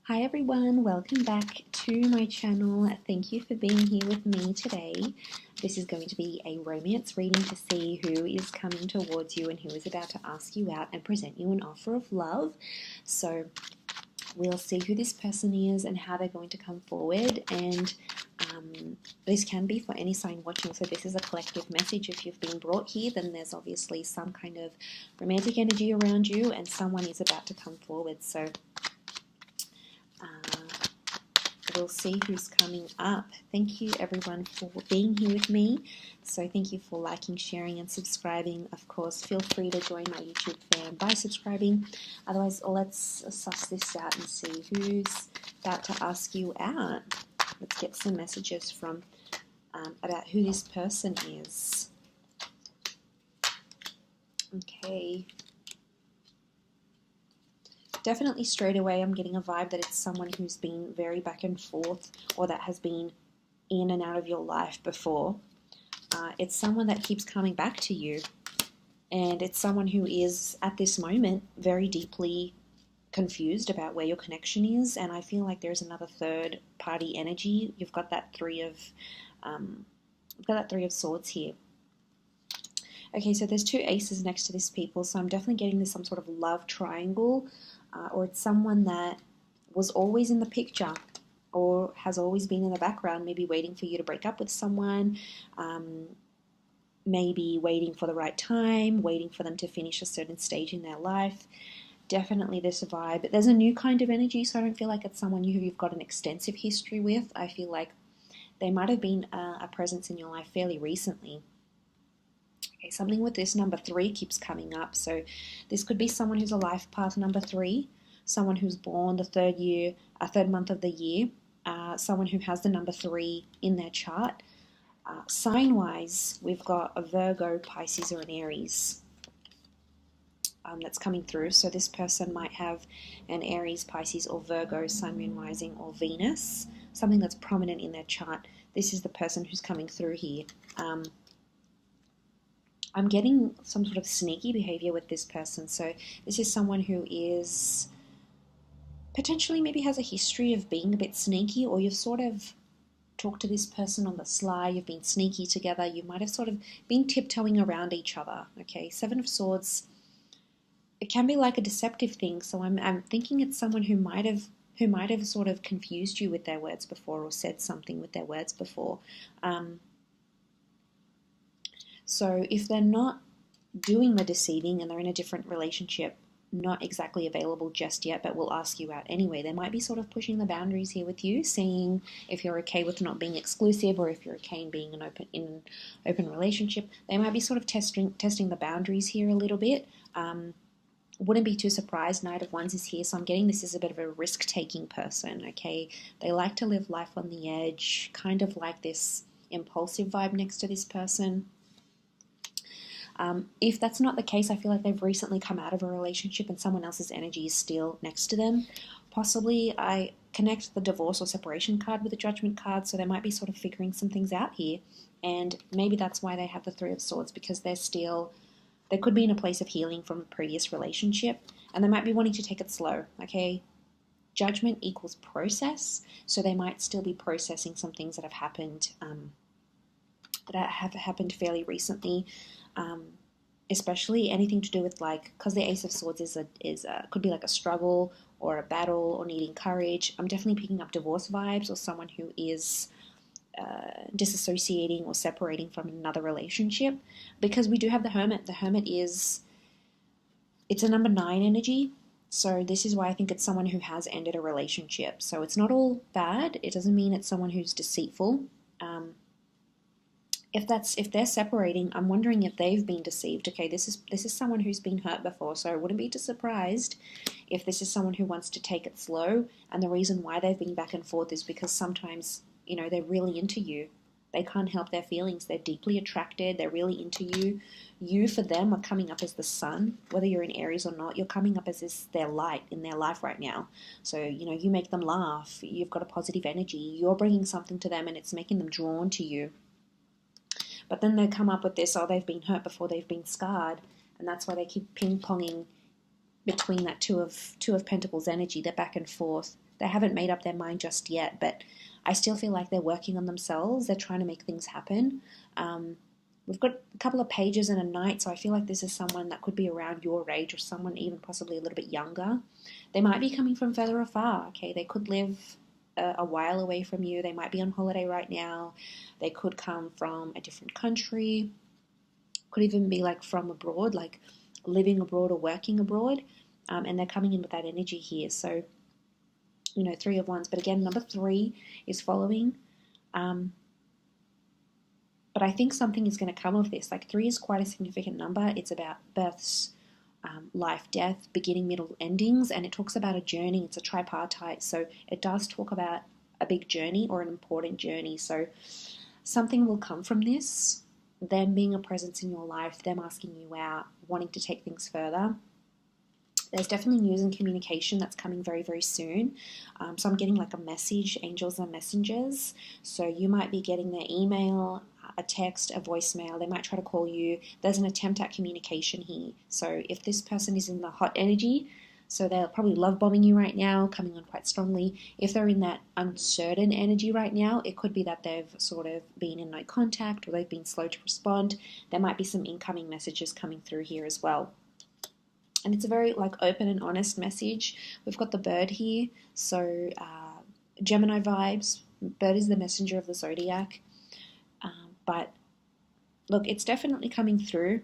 Hi everyone, welcome back to my channel. Thank you for being here with me today. This is going to be a romance reading to see who is coming towards you and who is about to ask you out and present you an offer of love. So we'll see who this person is and how they're going to come forward, and this can be for any sign watching, so this is a collective message. If you've been brought here, then there's obviously some kind of romantic energy around you and someone is about to come forward. So we'll see who's coming up. Thank you everyone for being here with me. So thank you for liking, sharing and subscribing. Of course, feel free to join my YouTube fam by subscribing. Otherwise, let's suss this out and see who's about to ask you out. Let's get some messages from about who this person is. Okay. Definitely straight away I'm getting a vibe that it's someone who's been very back and forth, or that has been in and out of your life before. It's someone that keeps coming back to you, and it's someone who is at this moment very deeply confused about where your connection is, and I feel like there's another third party energy. You've got that three of swords here. Okay, so there's two aces next to this people, so I'm definitely getting this some sort of love triangle, or it's someone that was always in the picture or has always been in the background, maybe waiting for you to break up with someone, maybe waiting for the right time, waiting for them to finish a certain stage in their life. Definitely this vibe. There's a new kind of energy, so I don't feel like it's someone who you've got an extensive history with. I feel like they might have been a presence in your life fairly recently. Okay, something with this number 3 keeps coming up. So this could be someone who's a life path number 3, someone who's born the third month of the year, someone who has the number 3 in their chart. Sign-wise, we've got a Virgo, Pisces, or an Aries that's coming through. So this person might have an Aries, Pisces, or Virgo, Sun, Moon, Rising, or Venus, something that's prominent in their chart. This is the person who's coming through here. I'm getting some sort of sneaky behavior with this person. So this is someone who is potentially maybe has a history of being a bit sneaky, or you've sort of talked to this person on the sly, you've been sneaky together, you might have sort of been tiptoeing around each other. Okay, 7 of Swords, it can be like a deceptive thing, so I'm thinking it's someone who might have sort of confused you with their words before, or said something with their words before. So if they're not doing the deceiving and they're in a different relationship, not exactly available just yet, but will ask you out anyway, they might be sort of pushing the boundaries here with you, seeing if you're okay with not being exclusive, or if you're okay in being in an open relationship. They might be sort of testing the boundaries here a little bit. Wouldn't be too surprised. Knight of Wands is here, so I'm getting this is a bit of a risk-taking person, okay? They like to live life on the edge, kind of like this impulsive vibe next to this person. If that's not the case, I feel like they've recently come out of a relationship and someone else's energy is still next to them. Possibly I connect the divorce or separation card with the judgment card, so they might be sort of figuring some things out here, and maybe that's why they have the 3 of Swords, because they could be in a place of healing from a previous relationship, and they might be wanting to take it slow, okay? Judgment equals process, so they might still be processing some things that have happened fairly recently, especially anything to do with, like, because the Ace of Swords could be like a struggle or a battle or needing courage. I'm definitely picking up divorce vibes, or someone who is disassociating or separating from another relationship, because we do have the Hermit. The Hermit it's a number 9 energy, so this is why I think it's someone who has ended a relationship. So it's not all bad. It doesn't mean it's someone who's deceitful. If they're separating, I'm wondering if they've been deceived. Okay, this is someone who's been hurt before, so I wouldn't be too surprised if this is someone who wants to take it slow, and the reason why they've been back and forth is because sometimes, they're really into you. They can't help their feelings. They're deeply attracted. They're really into you. You, for them, are coming up as the sun. Whether you're in Aries or not, you're coming up as their light in their life right now. So, you make them laugh. You've got a positive energy. You're bringing something to them, and it's making them drawn to you. But then they come up with this, they've been hurt before, they've been scarred, and that's why they keep ping-ponging between that two of Pentacles energy. They're back and forth. They haven't made up their mind just yet, but I still feel like they're working on themselves. They're trying to make things happen. We've got a couple of pages and a knight, so I feel like this is someone that could be around your age or someone even possibly a little bit younger. They might be coming from further afar, okay? They could live a while away from you. They might be on holiday right now. They could come from a different country. Could even be like from abroad, like living abroad or working abroad. And they're coming in with that energy here. So, you know, 3 of Wands. But again, number 3 is following. But I think something is going to come of this. Like 3 is quite a significant number. It's about births, life, death, beginning, middle, endings. And it talks about a journey. It's a tripartite. So it does talk about a big journey or an important journey. So something will come from this. Them being a presence in your life, them asking you out, wanting to take things further. There's definitely news and communication that's coming very, very soon. So I'm getting like a message, angels and messengers. So you might be getting their email, a text, a voicemail. They might try to call you. There's an attempt at communication here. So if this person is in the hot energy, so they're probably love bombing you right now, coming on quite strongly. If they're in that uncertain energy right now, it could be that they've sort of been in no contact or they've been slow to respond. There might be some incoming messages coming through here as well. And it's a very like open and honest message. We've got the bird here. So Gemini vibes. Bird is the messenger of the zodiac. But look, it's definitely coming through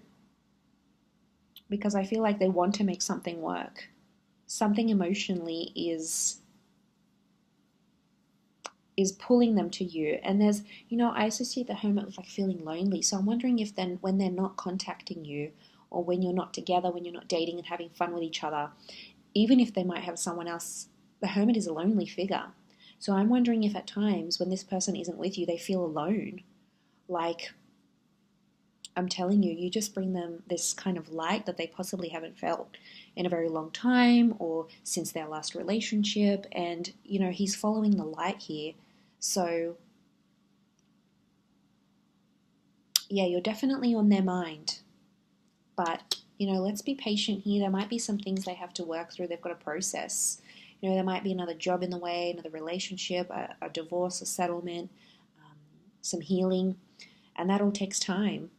because I feel like they want to make something work. Something emotionally is pulling them to you. And there's, you know, I associate the hermit with like feeling lonely. So I'm wondering if then when they're not contacting you or when you're not together, when you're not dating and having fun with each other, even if they might have someone else, the hermit is a lonely figure. So I'm wondering if at times when this person isn't with you, they feel alone. Like, I'm telling you, you just bring them this kind of light that they possibly haven't felt in a very long time or since their last relationship. And, you know, he's following the light here. So, yeah, you're definitely on their mind. But, you know, let's be patient here. There might be some things they have to work through. They've got to process. You know, there might be another job in the way, another relationship, a divorce, a settlement, some healing. And that all takes time.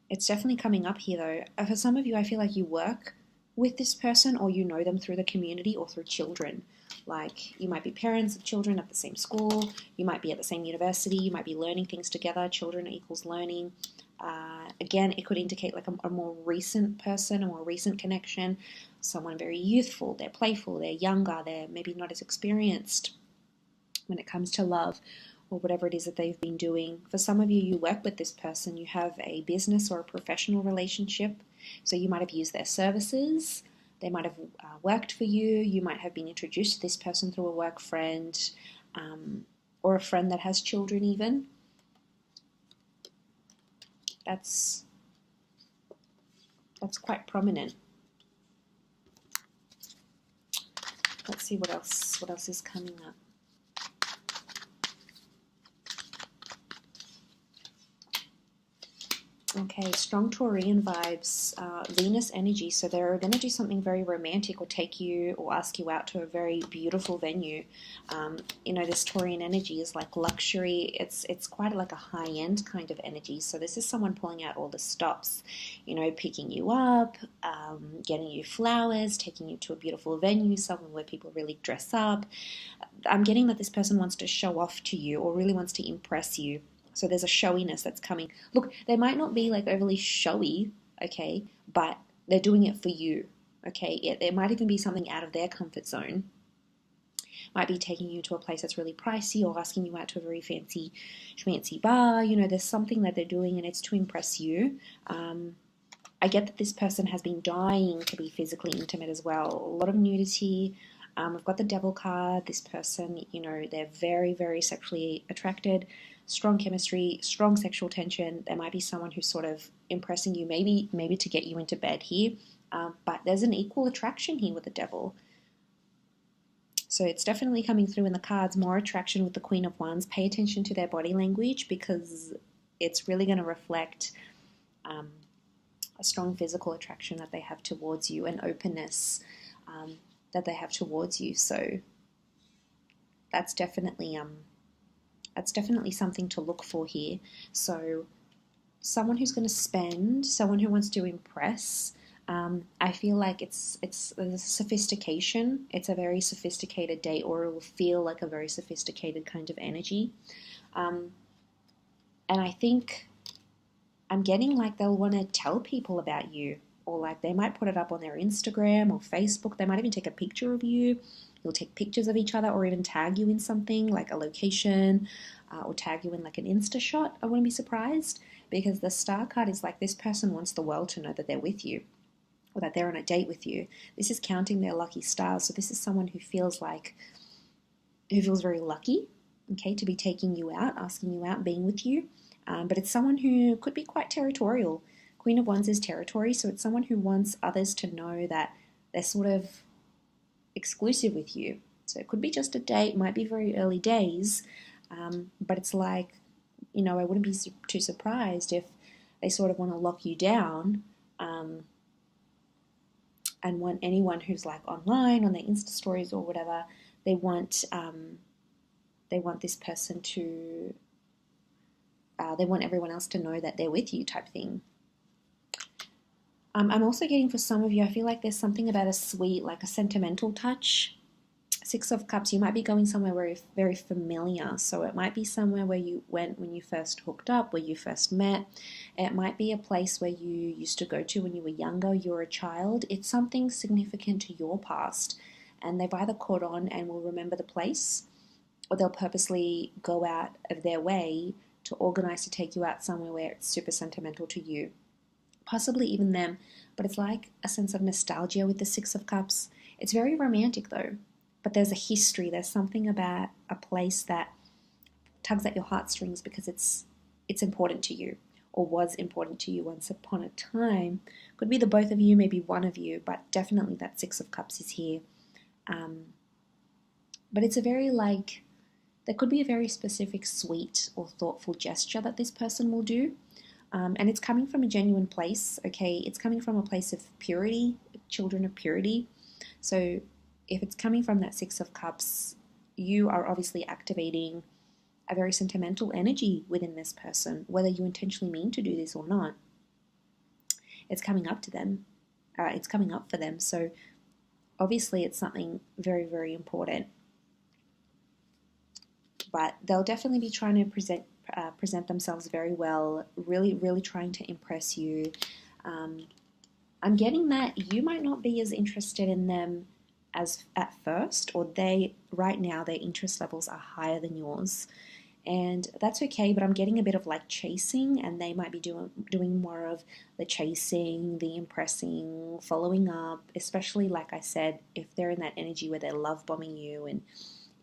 It's definitely coming up here though. For some of you, I feel like you work with this person or you know them through the community or through children. Like you might be parents of children at the same school, you might be at the same university, you might be learning things together. Children equals learning. Again, it could indicate like a more recent person, a more recent connection, someone very youthful, they're playful, they're younger, they're maybe not as experienced when it comes to love or whatever it is that they've been doing. For some of you, you work with this person, you have a business or a professional relationship, so you might have used their services, they might have worked for you, you might have been introduced to this person through a work friend, or a friend that has children even. That's quite prominent. Let's see what else is coming up. Okay, strong Taurian vibes, Venus energy. So they're going to do something very romantic or take you or ask you out to a very beautiful venue. You know, this Taurian energy is like luxury. It's quite like a high-end kind of energy. So this is someone pulling out all the stops, you know, picking you up, getting you flowers, taking you to a beautiful venue, somewhere where people really dress up. I'm getting that this person wants to show off to you or really wants to impress you. So there's a showiness that's coming. Look, they might not be like overly showy, okay, but they're doing it for you, okay? It might even be something out of their comfort zone. Might be taking you to a place that's really pricey or asking you out to a very fancy bar. You know, there's something that they're doing and it's to impress you. I get that this person has been dying to be physically intimate as well. A lot of nudity. I've got the Devil card. This person, you know, they're very, very sexually attracted. Strong chemistry, strong sexual tension. There might be someone who's sort of impressing you, maybe to get you into bed here. But there's an equal attraction here with the Devil. So it's definitely coming through in the cards. More attraction with the Queen of Wands. Pay attention to their body language because it's really going to reflect a strong physical attraction that they have towards you, an openness that they have towards you. So that's definitely something to look for here. So someone who's going to spend, someone who wants to impress. I feel like it's a sophistication. It's a very sophisticated date, or it will feel like a very sophisticated kind of energy. And I think I'm getting like they'll want to tell people about you, or like they might put it up on their Instagram or Facebook. They might even take a picture of you. You'll take pictures of each other, or even tag you in something like a location, or tag you in like an Insta shot. I wouldn't be surprised, because the Star card is like this person wants the world to know that they're with you, or that they're on a date with you. This is counting their lucky stars. So this is someone who feels very lucky, okay, to be taking you out, asking you out, being with you. But it's someone who could be quite territorial. Queen of Wands is territory, so it's someone who wants others to know that they're sort of exclusive with you. So it could be just a date, might be very early days, but it's like, I wouldn't be too surprised if they sort of want to lock you down, and want anyone who's like online on their Insta stories or whatever, they want this person to, they want everyone else to know that they're with you, type thing. I'm also getting, for some of you, I feel like there's something about a sweet, like a sentimental touch. Six of Cups, you might be going somewhere very, very familiar. So it might be somewhere where you went when you first hooked up, where you first met. It might be a place where you used to go to when you were younger, you were a child. It's something significant to your past. And they've either caught on and will remember the place, or they'll purposely go out of their way to organize to take you out somewhere where it's super sentimental to you. Possibly even them, but it's like a sense of nostalgia with the Six of Cups. It's very romantic though, but there's a history. There's something about a place that tugs at your heartstrings because it's important to you, or was important to you once upon a time. Could be the both of you, maybe one of you, but definitely that Six of Cups is here. But it's a very there could be a very specific, sweet or thoughtful gesture that this person will do. And it's coming from a genuine place, okay? It's coming from a place of purity, children of purity. So if it's coming from that Six of Cups, you are obviously activating a very sentimental energy within this person, whether you intentionally mean to do this or not. It's coming up to them. It's coming up for them. So obviously it's something very, very important. But they'll definitely be trying to present themselves very well, really, really trying to impress you. I'm getting that you might not be as interested in them as at first, or right now their interest levels are higher than yours, and that's okay. But I'm getting a bit of like chasing, and they might be doing more of the chasing, the impressing, following up, especially like I said, if they're in that energy where they're love bombing you and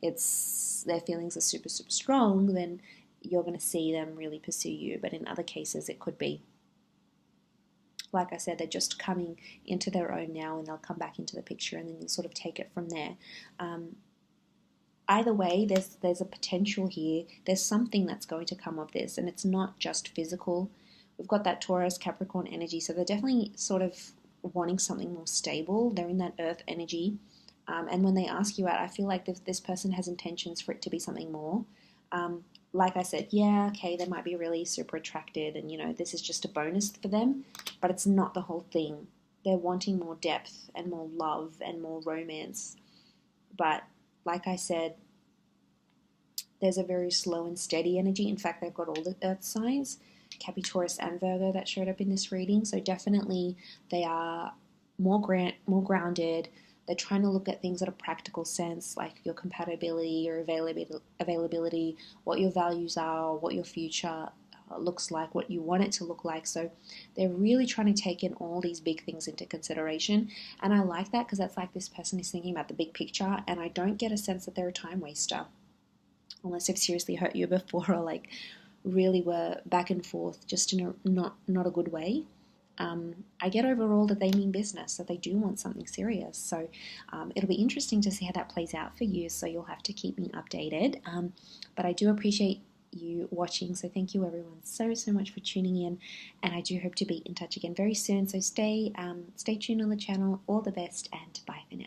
their feelings are super, super strong, then you're going to see them really pursue you. But in other cases, it could be, like I said, they're just coming into their own now, and they'll come back into the picture, and then you'll sort of take it from there. Either way, there's a potential here. There's something that's going to come of this, and it's not just physical. We've got that Taurus, Capricorn energy, so they're definitely sort of wanting something more stable. They're in that earth energy. And when they ask you out, I feel like this person has intentions for it to be something more. Like I said, yeah, okay, they might be really super attracted, and this is just a bonus for them, but it's not the whole thing. They're wanting more depth and more love and more romance. But like I said, there's a very slow and steady energy. In fact, they've got all the earth signs, Capricorn, Taurus, and Virgo, that showed up in this reading. So definitely they are more grounded. They're trying to look at things at a practical sense, like your compatibility, your availability, what your values are, what your future looks like, what you want it to look like. So they're really trying to take in all these big things into consideration. And I like that, because that's like this person is thinking about the big picture, and I don't get a sense that they're a time waster, unless they've seriously hurt you before, or like really were back and forth just in a not a good way. I get overall that they mean business, that they do want something serious. So it'll be interesting to see how that plays out for you. So you'll have to keep me updated. But I do appreciate you watching. So thank you everyone so much for tuning in, and I do hope to be in touch again very soon. So stay tuned on the channel. All the best, and bye for now.